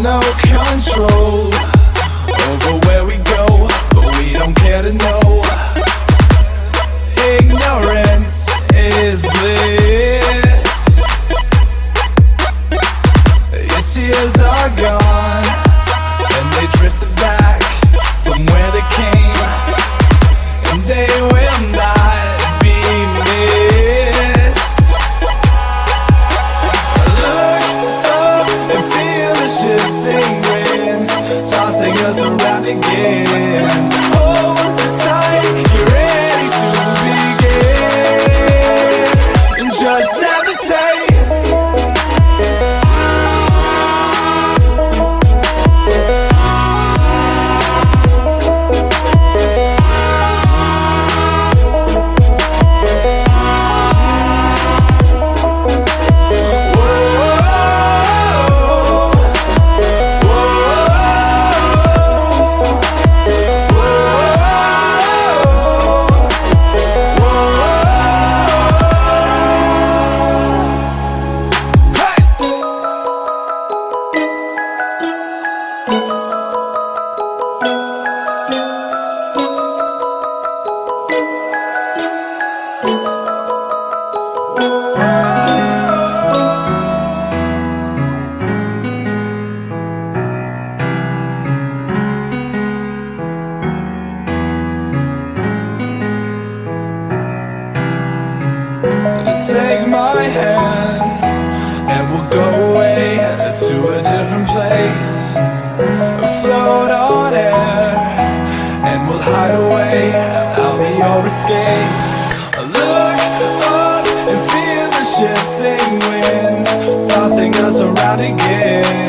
no control over where we go, but we don't care to know. Ignorance is bliss. Your tears are gone, and they drifted back from where they came, and they will not be missed. Look up and feel the shifting winds tossing us around again. Hold tight, you're ready to begin, and just levitate. Take my hand and we'll go away to a different place, float on air and we'll hide away. I'll be your escape. Look up and feel the shifting winds tossing us around again.